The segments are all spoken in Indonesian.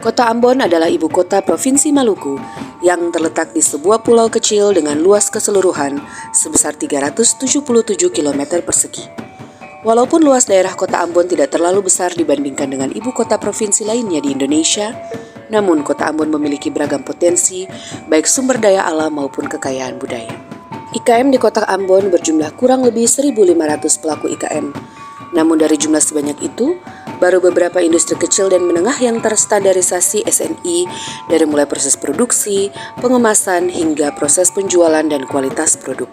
Kota Ambon adalah ibu kota Provinsi Maluku yang terletak di sebuah pulau kecil dengan luas keseluruhan sebesar 377 km persegi. Walaupun luas daerah kota Ambon tidak terlalu besar dibandingkan dengan ibu kota provinsi lainnya di Indonesia, namun kota Ambon memiliki beragam potensi, baik sumber daya alam maupun kekayaan budaya. IKM di kota Ambon berjumlah kurang lebih 1.500 pelaku IKM. Namun dari jumlah sebanyak itu, baru beberapa industri kecil dan menengah yang terstandarisasi SNI dari mulai proses produksi, pengemasan, hingga proses penjualan dan kualitas produk.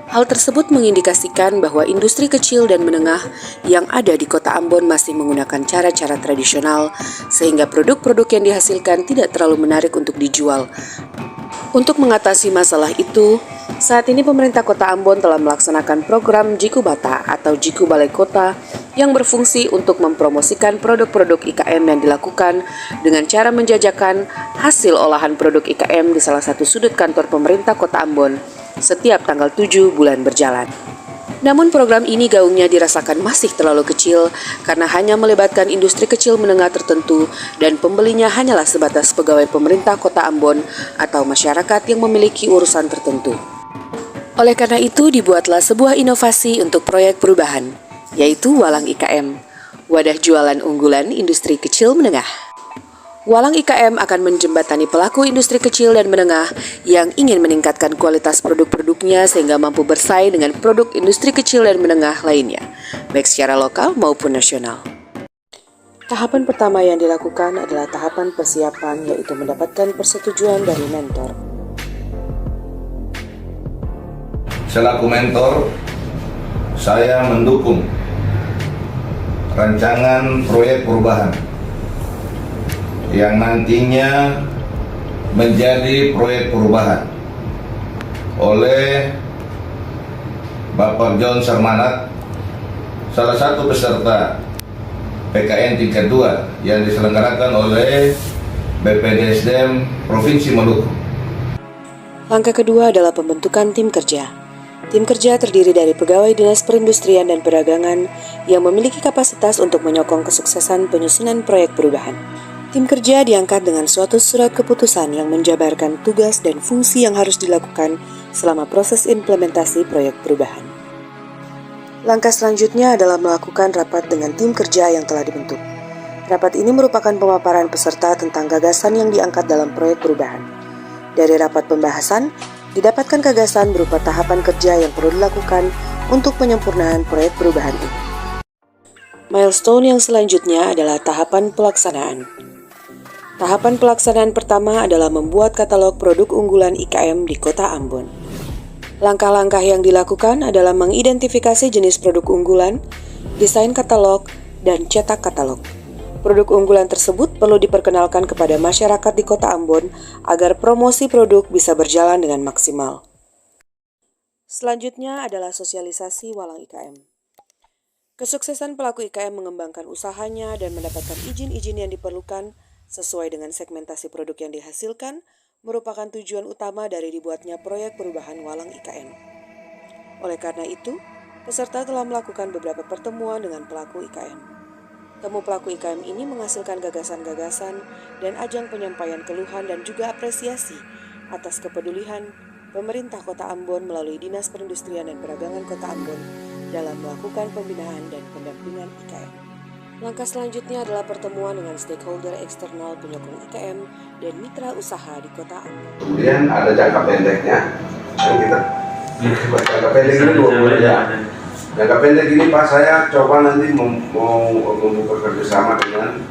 Hal tersebut mengindikasikan bahwa industri kecil dan menengah yang ada di kota Ambon masih menggunakan cara-cara tradisional, sehingga produk-produk yang dihasilkan tidak terlalu menarik untuk dijual. Untuk mengatasi masalah itu, saat ini pemerintah kota Ambon telah melaksanakan program Jikubata atau Jiku Balai Kota yang berfungsi untuk mempromosikan produk-produk IKM yang dilakukan dengan cara menjajakan hasil olahan produk IKM di salah satu sudut kantor pemerintah kota Ambon setiap tanggal 7 bulan berjalan. Namun program ini gaungnya dirasakan masih terlalu kecil karena hanya melibatkan industri kecil menengah tertentu dan pembelinya hanyalah sebatas pegawai pemerintah kota Ambon atau masyarakat yang memiliki urusan tertentu. Oleh karena itu dibuatlah sebuah inovasi untuk proyek perubahan, yaitu Walang IKM, wadah jualan unggulan industri kecil menengah. Walang IKM akan menjembatani pelaku industri kecil dan menengah yang ingin meningkatkan kualitas produk-produknya sehingga mampu bersaing dengan produk industri kecil dan menengah lainnya, baik secara lokal maupun nasional. Tahapan pertama yang dilakukan adalah tahapan persiapan, yaitu mendapatkan persetujuan dari mentor. Selaku mentor, saya mendukung rancangan proyek perubahan yang nantinya menjadi proyek perubahan oleh Bapak John Sarmanat, salah satu peserta PKN tingkat 2 yang diselenggarakan oleh BPDSDM Provinsi Maluku. Langkah kedua adalah pembentukan tim kerja. Tim kerja terdiri dari pegawai Dinas Perindustrian dan Perdagangan yang memiliki kapasitas untuk menyokong kesuksesan penyusunan proyek perubahan. Tim kerja diangkat dengan suatu surat keputusan yang menjabarkan tugas dan fungsi yang harus dilakukan selama proses implementasi proyek perubahan. Langkah selanjutnya adalah melakukan rapat dengan tim kerja yang telah dibentuk. Rapat ini merupakan pemaparan peserta tentang gagasan yang diangkat dalam proyek perubahan. Dari rapat pembahasan, didapatkan gagasan berupa tahapan kerja yang perlu dilakukan untuk penyempurnaan proyek perubahan ini. Milestone yang selanjutnya adalah tahapan pelaksanaan. Tahapan pelaksanaan pertama adalah membuat katalog produk unggulan IKM di kota Ambon. Langkah-langkah yang dilakukan adalah mengidentifikasi jenis produk unggulan, desain katalog, dan cetak katalog. Produk unggulan tersebut perlu diperkenalkan kepada masyarakat di kota Ambon agar promosi produk bisa berjalan dengan maksimal. Selanjutnya adalah sosialisasi Walang IKM. Kesuksesan pelaku IKM mengembangkan usahanya dan mendapatkan izin-izin yang diperlukan sesuai dengan segmentasi produk yang dihasilkan merupakan tujuan utama dari dibuatnya proyek perubahan Walang IKM. Oleh karena itu, peserta telah melakukan beberapa pertemuan dengan pelaku IKM. Temu pelaku IKM ini menghasilkan gagasan-gagasan dan ajang penyampaian keluhan dan juga apresiasi atas kepedulian pemerintah kota Ambon melalui Dinas Perindustrian dan Perdagangan kota Ambon dalam melakukan pembinaan dan pendampingan IKM. Langkah selanjutnya adalah pertemuan dengan stakeholder eksternal penyokong IKM dan mitra usaha di kota Ambon. Kemudian ada jangka pendeknya, dan kita jangka pendek ini 2 bulan ya. Jangka pendek ini Pak, saya coba nanti mau membuka kerjasama dengan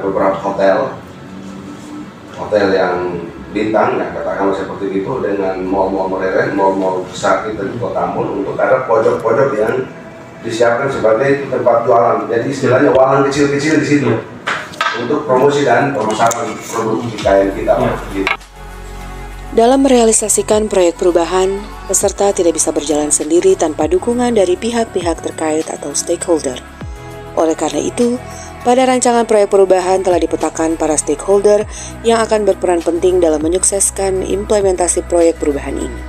beberapa hotel yang bintang, ya katakanlah seperti itu, dengan mall-mall modern, mall-mall besar kita di kota Ambon, untuk ada pojok-pojok yang disiapkan sebagai tempat jualan. Jadi istilahnya walang kecil-kecil di situ untuk promosi dan pemasaran produk IKM kita. Gitu. Dalam merealisasikan proyek perubahan, peserta tidak bisa berjalan sendiri tanpa dukungan dari pihak-pihak terkait atau stakeholder. Oleh karena itu, pada rancangan proyek perubahan telah dipetakan para stakeholder yang akan berperan penting dalam menyukseskan implementasi proyek perubahan ini.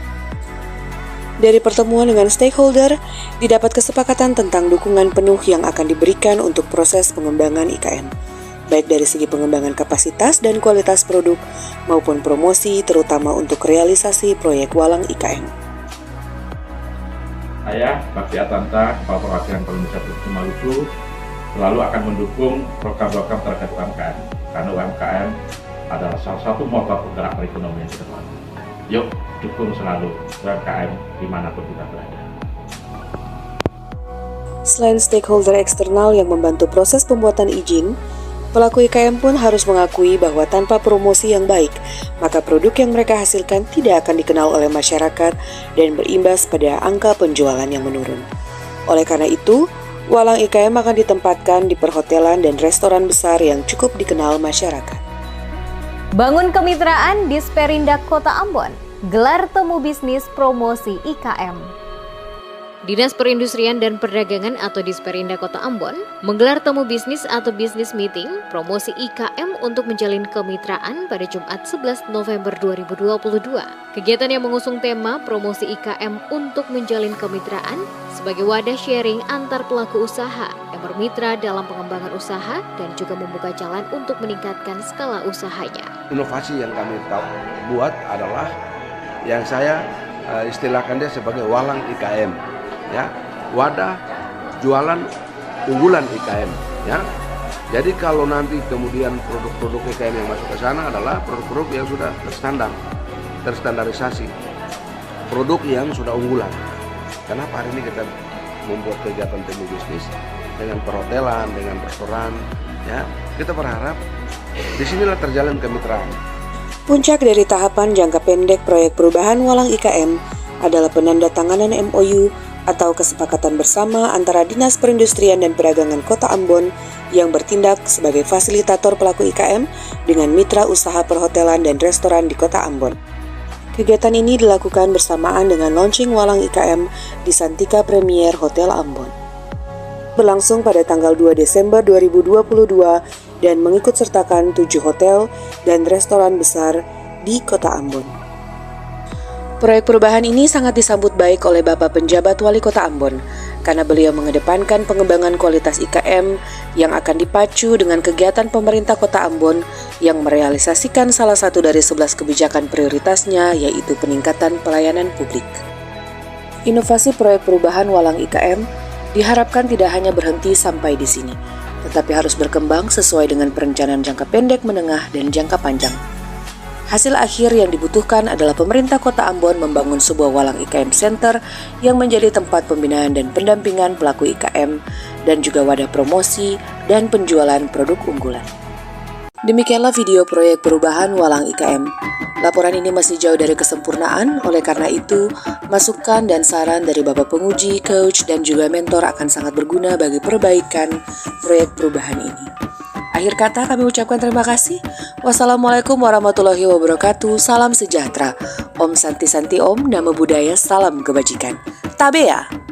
Dari pertemuan dengan stakeholder, didapat kesepakatan tentang dukungan penuh yang akan diberikan untuk proses pengembangan IKM. baik dari segi pengembangan kapasitas dan kualitas produk maupun promosi terutama untuk realisasi proyek Walang IKM. Saya, Bakti Atanta, Kepala Perwakilan Indonesia Provinsi Maluku, selalu akan mendukung program-program terkait UMKM, karena UMKM adalah salah satu motor penggerak perekonomian ke depan. Yuk, dukung selalu UMKM dimanapun kita berada. Selain stakeholder eksternal yang membantu proses pembuatan izin, pelaku IKM pun harus mengakui bahwa tanpa promosi yang baik, maka produk yang mereka hasilkan tidak akan dikenal oleh masyarakat dan berimbas pada angka penjualan yang menurun. Oleh karena itu, Walang IKM akan ditempatkan di perhotelan dan restoran besar yang cukup dikenal masyarakat. Bangun kemitraan di Disperindak Kota Ambon, gelar temu bisnis promosi IKM. Dinas Perindustrian dan Perdagangan atau Disperindak Kota Ambon menggelar temu bisnis atau bisnis meeting promosi IKM untuk menjalin kemitraan pada Jumat 11 November 2022. Kegiatan yang mengusung tema promosi IKM untuk menjalin kemitraan sebagai wadah sharing antar pelaku usaha yang bermitra dalam pengembangan usaha dan juga membuka jalan untuk meningkatkan skala usahanya. Inovasi yang kami buat adalah yang saya istilahkan dia sebagai Walang IKM. Ya, wadah jualan unggulan IKM, ya. Jadi kalau nanti kemudian produk-produk IKM yang masuk ke sana adalah produk-produk yang sudah terstandarisasi, produk yang sudah unggulan. Kenapa hari ini kita membuat kegiatan temu bisnis dengan perhotelan, dengan restoran, ya? Kita berharap disinilah terjalin kemitraan. Puncak dari tahapan jangka pendek proyek perubahan Walang IKM adalah penandatanganan MOU atau kesepakatan bersama antara Dinas Perindustrian dan Perdagangan Kota Ambon yang bertindak sebagai fasilitator pelaku IKM dengan mitra usaha perhotelan dan restoran di Kota Ambon. Kegiatan ini dilakukan bersamaan dengan launching Walang IKM di Santika Premier Hotel Ambon. Berlangsung pada tanggal 2 Desember 2022 dan mengikut sertakan 7 hotel dan restoran besar di Kota Ambon. Proyek perubahan ini sangat disambut baik oleh Bapak Penjabat Wali Kota Ambon karena beliau mengedepankan pengembangan kualitas IKM yang akan dipacu dengan kegiatan pemerintah Kota Ambon yang merealisasikan salah satu dari 11 kebijakan prioritasnya yaitu peningkatan pelayanan publik. Inovasi proyek perubahan Walang IKM diharapkan tidak hanya berhenti sampai di sini, tetapi harus berkembang sesuai dengan perencanaan jangka pendek, menengah, dan jangka panjang. Hasil akhir yang dibutuhkan adalah pemerintah Kota Ambon membangun sebuah Walang IKM Center yang menjadi tempat pembinaan dan pendampingan pelaku IKM dan juga wadah promosi dan penjualan produk unggulan. Demikianlah video proyek perubahan Walang IKM. Laporan ini masih jauh dari kesempurnaan, oleh karena itu, masukan dan saran dari Bapak Penguji, Coach, dan juga mentor akan sangat berguna bagi perbaikan proyek perubahan ini. Akhir kata kami ucapkan terima kasih. Wassalamualaikum warahmatullahi wabarakatuh. Salam sejahtera. Om Santi Santi Om, Namo Buddhaya, salam kebajikan. Tabea.